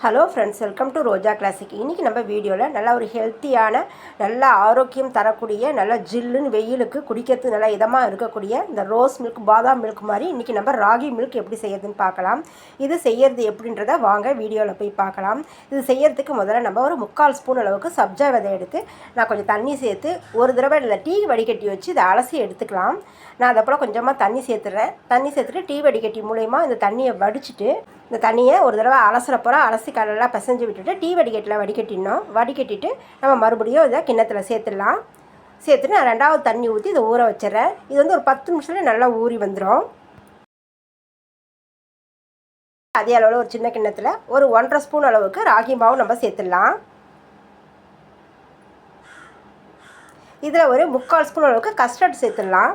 Hello friends, welcome to Roja classic. இன்றைக்கி நம்ம வீடியோவில் நல்லா ஒரு ஹெல்த்தியான, நல்ல ஆரோக்கியம் தரக்கூடிய, நல்லா ஜில்லுன்னு வெயிலுக்கு குடிக்கிறதுக்கு நல்லா இதமாக இருக்கக்கூடிய இந்த ரோஸ் மில்க், பாதாம் மில்க் மாதிரி இன்றைக்கி நம்ம ராகி மில்க் எப்படி செய்யறதுன்னு பார்க்கலாம். இது செய்யறது எப்படின்றத வாங்க வீடியோவில் போய் பார்க்கலாம். இது செய்யறதுக்கு முதல்ல நம்ம ஒரு 3/4 ஸ்பூன் அளவுக்கு சப்ஜா விதை எடுத்து நான் கொஞ்சம் தண்ணி சேர்த்து ஒரு தடவை இல்லை டீ வடிகட்டி வச்சு இதை அலசி எடுத்துக்கலாம். நான் அதப்போல் கொஞ்சமாக தண்ணி சேர்த்துறேன். தண்ணி சேர்த்துட்டு டீ வடிகட்டி மூலயமா இந்த தண்ணியை வடிச்சிட்டு இந்த தண்ணியை ஒரு தடவை அலசுறப்போற அலசி நல்லா பிசைஞ்சு விட்டுட்டு டீ வடிகட்டில் வடிகட்டிட்டு நம்ம மறுபடியும் இதை கிண்ணத்தில் சேர்த்துடலாம். சேர்த்துட்டு நான் 2வது தண்ணி ஊற்றி இதை ஊற வச்சிடறேன். இது வந்து ஒரு 10 நிமிஷத்தில் நல்லா ஊறி வந்துடும். அதே அளவில் ஒரு சின்ன கிண்ணத்தில் ஒரு 1.5 ஸ்பூன் அளவுக்கு ராகி மாவு நம்ம சேர்த்துடலாம். இதில் ஒரு 3/4 ஸ்பூன் அளவுக்கு கஸ்டர்ட் சேர்த்துடலாம்.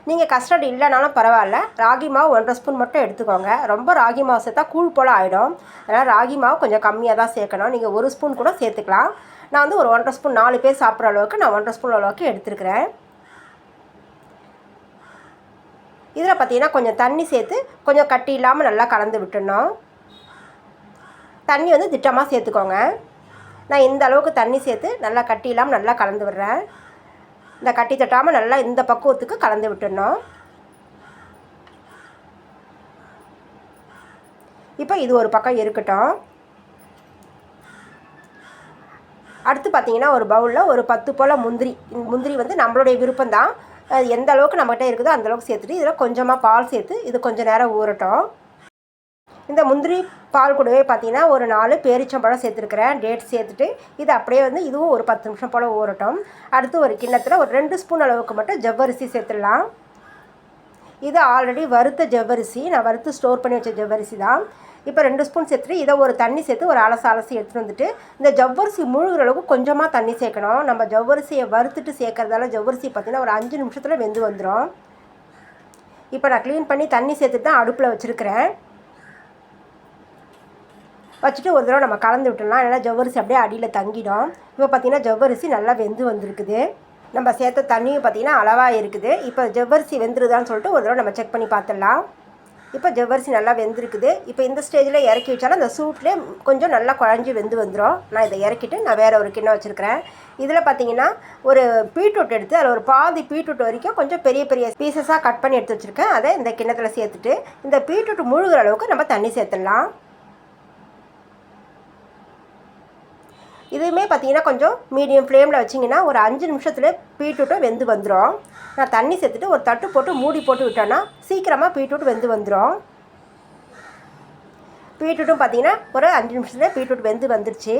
நீங்கள் கஸ்டர்ட் இல்லைனாலும் பரவாயில்ல, ராகி மாவு 1.5 ஸ்பூன் மட்டும் எடுத்துக்கோங்க. ரொம்ப ராகி மாவு சேர்த்தா கூழ் போல் ஆகிடும். அதனால் ராகி மாவு கொஞ்சம் கம்மியாக தான் சேர்க்கணும். நீங்கள் 1 ஸ்பூன் கூட சேர்த்துக்கலாம். நான் வந்து ஒரு 1.5 ஸ்பூன் 4 பேர் சாப்பிட்ற அளவுக்கு நான் 1.5 ஸ்பூன் அளவுக்கு எடுத்துருக்கிறேன். இதில் பார்த்தீங்கன்னா கொஞ்சம் தண்ணி சேர்த்து கொஞ்சம் கட்டி இல்லாமல் நல்லா கலந்து விட்டுடணும். தண்ணி வந்து திட்டமாக சேர்த்துக்கோங்க. நான் இந்த அளவுக்கு தண்ணி சேர்த்து நல்லா கட்டி இல்லாமல் நல்லா கலந்து விடுறேன். இந்த கட்டி தட்டாமல் நல்லா இந்த பக்குவத்துக்கு கலந்து விட்டுடணும். இப்போ இது ஒரு பக்கம் இருக்கட்டும். அடுத்து பார்த்திங்கன்னா ஒரு பவுலில் ஒரு 10 போல் முந்திரி வந்து நம்மளுடைய விருப்பம்தான். அது எந்த அளவுக்கு நம்மகிட்ட இருக்குதோ அந்தளவுக்கு சேர்த்துட்டு இதில் கொஞ்சமாக பால் சேர்த்து இது கொஞ்சம் நேரம் ஊறட்டும். இந்த முந்திரி பால் கூடவே பார்த்தீங்கன்னா ஒரு 4 பேரிச்சம்பழம் சேர்த்துருக்கிறேன். டேட் சேர்த்துட்டு இது அப்படியே வந்து இதுவும் ஒரு 10 நிமிஷம் போல் ஊறட்டும். அடுத்து ஒரு கிண்ணத்தில் ஒரு 2 ஸ்பூன் அளவுக்கு மட்டும் ஜவ்வரிசி சேர்த்துடலாம். இது ஆல்ரெடி வறுத்த ஜவ்வரிசி, நான் வறுத்து ஸ்டோர் பண்ணி வச்ச ஜவ்வரிசி தான். இப்போ 2 ஸ்பூன் சேர்த்துட்டு இதை ஒரு தண்ணி சேர்த்து ஒரு அலசி எடுத்துகிட்டு வந்துட்டு இந்த ஜவ்வரிசி முழுகிற அளவுக்கு கொஞ்சமாக தண்ணி சேர்க்கணும். நம்ம ஜவ்வரிசியை வறுத்துட்டு சேர்க்கறதால ஜவ்வரிசி பார்த்திங்கன்னா ஒரு 5 நிமிஷத்தில் வெந்து வந்துடும். இப்போ நான் க்ளீன் பண்ணி தண்ணி சேர்த்துட்டு தான் அடுப்பில் வச்சுருக்கிறேன். வச்சுட்டு ஒரு தடவை நம்ம கலந்து விட்டுடலாம். ஏன்னா ஜவ்வரிசி அப்படியே அடியில் தங்கிடும். இப்போ பார்த்திங்கன்னா ஜவ்வரிசி நல்லா வெந்து வந்திருக்குது. நம்ம சேர்த்த தண்ணியும் பார்த்திங்கன்னா அளவாக இருக்குது. இப்போ ஜவ்வரிசி வெந்துருதான்னு சொல்லிட்டு ஒரு தடவை நம்ம செக் பண்ணி பார்த்துடலாம். இப்போ ஜவ்வரிசி நல்லா வெந்திருக்குது. இப்போ இந்த ஸ்டேஜில் இறக்கி வச்சாலும் அந்த சூட்லேயே கொஞ்சம் நல்லா குழஞ்சி வெந்து வந்துடும். நான் இதை இறக்கிட்டு நான் வேறு ஒரு கிண்ணம் வச்சுருக்கிறேன். இதில் பார்த்திங்கன்னா ஒரு பீட்ரூட் எடுத்து அதில் ஒரு பாதி பீட்ரூட் வரைக்கும் கொஞ்சம் பெரிய பெரிய பீசஸாக கட் பண்ணி எடுத்து வச்சுருக்கேன். அதை இந்த கிண்ணத்தில் சேர்த்துட்டு இந்த பீட்ரூட் முழுகிற அளவுக்கு நம்ம தண்ணி சேர்த்துடலாம். இதுவுமே பார்த்திங்கன்னா கொஞ்சம் மீடியம் ஃப்ளேமில் வச்சிங்கன்னா ஒரு 5 நிமிஷத்தில் பீட்ரூட்டும் வெந்து வந்துடும். நான் தண்ணி சேர்த்துட்டு ஒரு தட்டு போட்டு மூடி போட்டு விட்டோன்னா சீக்கிரமாக பீட்ரூட் வெந்து வந்துடும். பீட்ரூட்டும் பார்த்திங்கன்னா ஒரு 5 நிமிஷத்தில் பீட்ரூட் வெந்து வந்துருச்சு.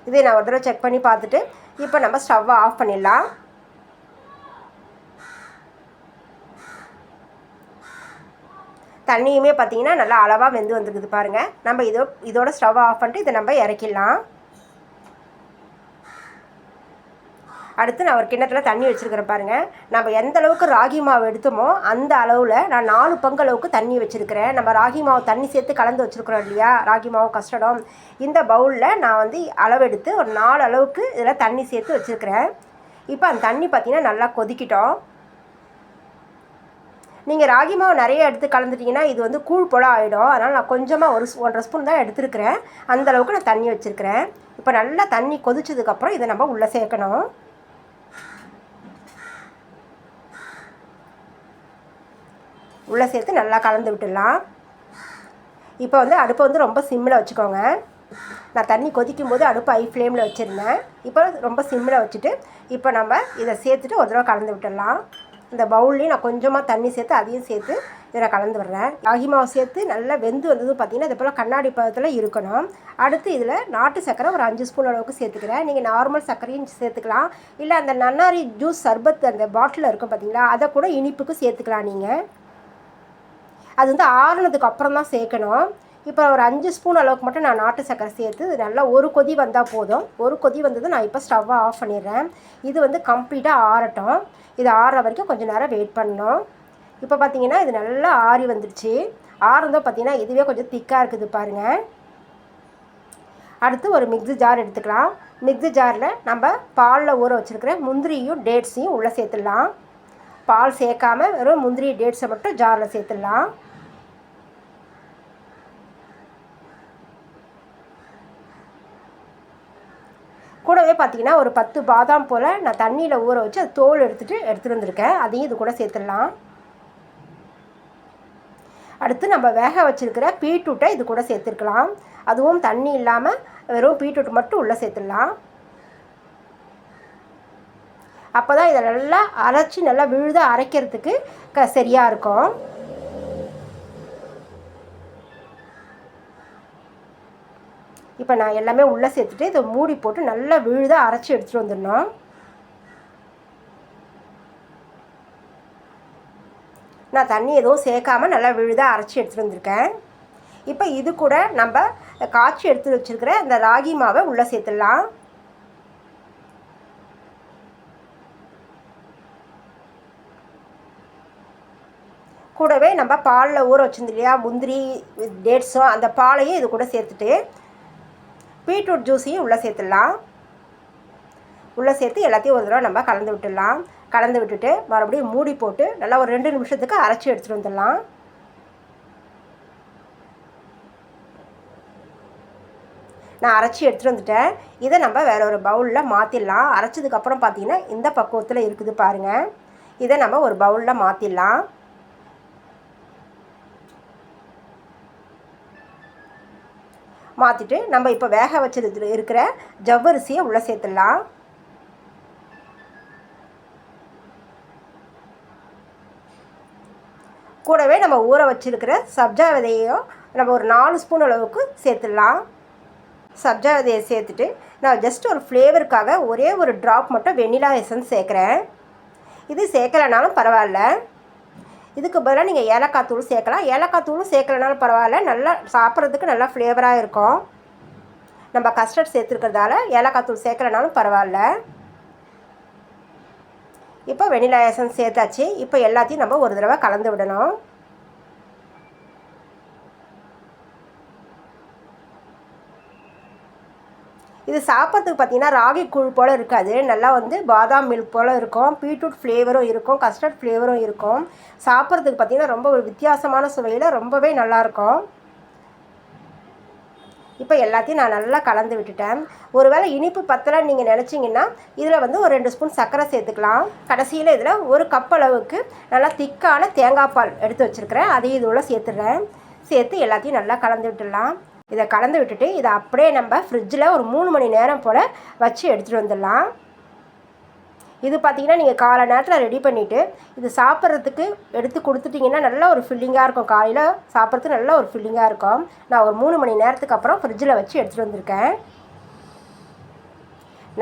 இதை நான் ஒரு தடவை செக் பண்ணி பார்த்துட்டு இப்போ நம்ம ஸ்டவ்வை ஆஃப் பண்ணிடலாம். தண்ணியுமே பார்த்திங்கன்னா நல்லா அளவாக வெந்து வந்துருக்குது பாருங்கள். நம்ம இதோட ஸ்டவ் ஆஃப் பண்ணிட்டு இதை நம்ம இறக்கிடலாம். அடுத்து நான் ஒரு கிண்ணத்தில் தண்ணி வச்சுருக்கிறேன் பாருங்கள். நம்ம எந்த அளவுக்கு ராகி மாவு எடுத்தோமோ அந்த அளவில் நான் 4 பங்கு அளவுக்கு தண்ணி வச்சுருக்கிறேன். நம்ம ராகி மாவு தண்ணி சேர்த்து கலந்து வச்சுருக்குறோம் இல்லையா, ராகி மாவு கஸ்டர்டும். இந்த பவுலில் நான் வந்து அளவெடுத்து ஒரு 4 அளவுக்கு இதில் தண்ணி சேர்த்து வச்சுருக்கிறேன். இப்போ அந்த தண்ணி பார்த்திங்கன்னா நல்லா கொதிக்கிட்டோம். நீங்கள் ராகி மாவு நிறைய எடுத்து கலந்துட்டிங்கன்னா இது வந்து கூழ் போல் ஆகிடும். அதனால் நான் கொஞ்சமாக 1.5 ஸ்பூன் தான் எடுத்துருக்கிறேன். அந்தளவுக்கு நான் தண்ணி வச்சுருக்கிறேன். இப்போ நல்லா தண்ணி கொதிச்சதுக்கப்புறம் இதை நம்ம உள்ளே சேர்க்கணும். உள்ளே சேர்த்து நல்லா கலந்து விட்டுடலாம். இப்போ வந்து அடுப்பை வந்து ரொம்ப சிம்மில் வச்சுக்கோங்க. நான் தண்ணி கொதிக்கும் போது அடுப்பு ஹை ஃப்ளேமில் வச்சுருந்தேன். இப்போ ரொம்ப சிம்மில் வச்சுட்டு இப்போ நம்ம இதை சேர்த்துட்டு ஒரு தடவை கலந்து விட்டுடலாம். இந்த பவுல்லையும் நான் கொஞ்சமாக தண்ணி சேர்த்து அதையும் சேர்த்து இதில் கலந்து விடுறேன். ராகி மாவு சேர்த்து நல்லா வெந்து வந்ததும் பார்த்திங்கன்னா இது போல் கண்ணாடி பதத்தில் இருக்கணும். அடுத்து இதில் நாட்டு சர்க்கரை ஒரு 5 ஸ்பூன் அளவுக்கு சேர்த்துக்கிறேன். நீங்கள் நார்மல் சர்க்கரையும் சேர்த்துக்கலாம். இல்லை அந்த நன்னாரி ஜூஸ் சர்பத் அந்த பாட்டிலில் இருக்கும் பார்த்திங்களா, அதை கூட இனிப்புக்கு சேர்த்துக்கலாம். நீங்கள் அது வந்து ஆறுனதுக்கு அப்புறம் தான் சேர்க்கணும். இப்போ ஒரு 5 ஸ்பூன் அளவுக்கு மட்டும் நான் நாட்டு சர்க்கரை சேர்த்து நல்லா ஒரு கொதி வந்தால் போதும். ஒரு கொதி வந்தது நான் இப்போ ஸ்டவ்வை ஆஃப் பண்ணிடுறேன். இது வந்து கம்ப்ளீட்டாக ஆறட்டும். இது ஆறுற வரைக்கும் கொஞ்சம் நேரம் வெயிட் பண்ணணும். இப்போ பார்த்திங்கன்னா இது நல்லா ஆறி வந்துடுச்சு. ஆறுந்தோ பார்த்திங்கன்னா இதுவே கொஞ்சம் திக்காக இருக்குது பாருங்கள். அடுத்து ஒரு மிக்ஸி ஜார் எடுத்துக்கலாம். மிக்ஸி ஜாரில் நம்ம பாலில் ஊற வச்சுருக்கிற முந்திரியும் டேட்ஸையும் உள்ளே சேர்த்துடலாம். பால் சேர்க்காம வெறும் முந்திரி டேட்ஸை மட்டும் ஜாரில் சேர்த்துடலாம். கூடவே பார்த்திங்கன்னா ஒரு 10 பாதாம் போல் நான் தண்ணியில் ஊற வச்சு அது தோல் எடுத்துகிட்டு வந்திருக்கேன். அதையும் இது கூட சேர்த்துடலாம். அடுத்து நம்ம வேக வச்சுருக்கிற பீட்ரூட்டை இது கூட சேர்த்துருக்கலாம். அதுவும் தண்ணி இல்லாமல் வெறும் பீட்ரூட் மட்டும் உள்ளே சேர்த்துடலாம். அப்போ தான் இதை நல்லா அரைச்சி நல்லா விழுதாக அரைக்கிறதுக்கு சரியாக இருக்கும். இப்போ நான் எல்லாமே உள்ளே சேர்த்துட்டு இதை மூடி போட்டு நல்லா விழுதாக அரைச்சி எடுத்துகிட்டு வந்துடணும். நான் தண்ணி எதுவும் சேர்க்காமல் நல்லா விழுதாக அரைச்சி எடுத்துகிட்டு வந்திருக்கேன். இப்போ இது கூட நம்ம காய்ச்சி எடுத்து வச்சுருக்கிற அந்த ராகி மாவை உள்ளே சேர்த்துடலாம். கூடவே நம்ம பாலில் ஊற வச்சுருந்து இல்லையா முந்திரி டேட்ஸும் அந்த பாலையும் இது கூட சேர்த்துட்டு பீட்ரூட் ஜூஸையும் உள்ளே சேர்த்துடலாம். உள்ளே சேர்த்து எல்லாத்தையும் ஒரு தடவை நம்ம கலந்து விட்டுடலாம். கலந்து விட்டுட்டு மறுபடியும் மூடி போட்டு நல்லா ஒரு 2 நிமிஷத்துக்கு அரைச்சி எடுத்துகிட்டு வந்துடலாம். நான் அரைச்சி எடுத்துகிட்டு வந்துட்டேன். இதை நம்ம வேறு ஒரு பவுலில் மாற்றிடலாம். அரைச்சதுக்கப்புறம் பார்த்திங்கன்னா இந்த பக்குவத்தில் இருக்குது பாருங்கள். இதை நம்ம ஒரு பவுலில் மாற்றிடலாம். மாற்றிட்டு நம்ம இப்போ வேக வச்சது இருக்கிற ஜவ்வரிசியை உள்ளே சேர்த்துடலாம். கூடவே நம்ம ஊற வச்சுருக்கிற சப்ஜா விதையையும் நம்ம ஒரு 4 ஸ்பூன் அளவுக்கு சேர்த்துடலாம். சப்ஜா விதையை சேர்த்துட்டு நான் ஜஸ்ட் ஒரு ஃப்ளேவருக்காக ஒரே ஒரு ட்ராப் மட்டும் வெண்ணிலா எசன்ஸ் சேர்க்குறேன். இது சேர்க்கலைனாலும் பரவாயில்ல. இதுக்கு பதிலாக நீங்கள் ஏலக்காய் தூள் சேர்க்கலாம். ஏலக்காய் தூளும் சேர்க்கலனாலும் பரவாயில்ல. நல்லா சாப்பிட்றதுக்கு நல்லா ஃப்ளேவராக இருக்கும். நம்ம கஸ்டர்ட் சேர்த்துருக்கிறதால ஏலக்காய் தூள் சேர்க்கலனாலும் பரவாயில்ல. இப்போ வெனிலா எசன்ஸ் சேர்த்தாச்சு. இப்போ எல்லாத்தையும் நம்ம ஒரு தடவை கலந்து விடணும். இது சாப்பிட்றதுக்கு பார்த்திங்கன்னா ராகி கூழ் போல் இருக்காது. நல்லா பாதாம் மில்க் போல் இருக்கும். பீட்ரூட் ஃப்ளேவரும் இருக்கும், கஸ்டர்ட் ஃப்ளேவரும் இருக்கும். சாப்பிட்றதுக்கு பார்த்திங்கன்னா ரொம்ப ஒரு வித்தியாசமான சுவையில் ரொம்பவே நல்லாயிருக்கும். இப்போ எல்லாத்தையும் நான் நல்லா கலந்து விட்டுட்டேன். ஒருவேளை இனிப்பு பத்தலைன்னு நீங்கள் நினச்சிங்கன்னா இதில் ஒரு 2 ஸ்பூன் சர்க்கரை சேர்த்துக்கலாம். கடைசியில் இதில் 1 கப் அளவுக்கு நல்லா திக்கான தேங்காய் பால் எடுத்து வச்சுருக்கிறேன். அதையும் இது உள்ள சேர்த்துடுறேன். சேர்த்து எல்லாத்தையும் நல்லா கலந்து விட்டுடலாம். இதை கலந்து விட்டுட்டு இதை அப்படியே நம்ம ஃப்ரிட்ஜில் ஒரு 3 மணி நேரம் போல் வச்சு எடுத்துகிட்டு வந்துடலாம். இது பார்த்திங்கன்னா நீங்கள் காலை நேரத்தில் ரெடி பண்ணிவிட்டு இது சாப்பிட்றதுக்கு எடுத்து கொடுத்துட்டிங்கன்னா நல்ல ஒரு ஃபில்லிங்காக இருக்கும். காலையில் சாப்பிட்றதுக்கு நல்ல ஒரு ஃபில்லிங்காக இருக்கும். நான் ஒரு 3 மணி நேரத்துக்கு அப்புறம் ஃப்ரிட்ஜில் வச்சு எடுத்துகிட்டு வந்திருக்கேன்.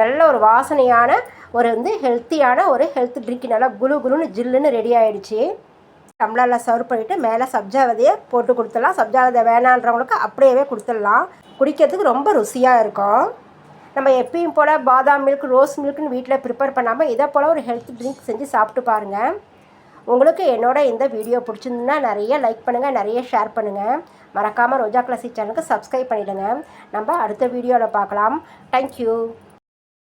நல்ல ஒரு வாசனையான ஒரு ஹெல்த்தியான ஒரு ஹெல்த் ட்ரிங்க் நல்லா குலுன்னு ஜில்லுன்னு ரெடி ஆகிடுச்சு. டம்ளரில் சர்வ் பண்ணிவிட்டு மேலே சப்ஜா விதையை போட்டு கொடுத்துடலாம். சப்ஜா விதை வேணான்றவங்களுக்கு அப்படியே கொடுத்துடலாம். குடிக்கிறதுக்கு ரொம்ப ருசியாக இருக்கும். நம்ம எப்பயும் போல் பாதாம் மில்க் ரோஸ் மில்க்னு வீட்டில் ப்ரிப்பேர் பண்ணாமல் இதை போல் ஒரு ஹெல்த் ட்ரிங்க் செஞ்சு சாப்பிட்டு பாருங்கள். உங்களுக்கு இந்த வீடியோ பிடிச்சிருந்துன்னா நிறைய லைக் பண்ணுங்கள், நிறைய ஷேர் பண்ணுங்கள். மறக்காமல் ரோஜா கிளாசிக் சேனலுக்கு சப்ஸ்கிரைப் பண்ணிவிடுங்க. நம்ம அடுத்த வீடியோவில் பார்க்கலாம். தேங்க்யூ.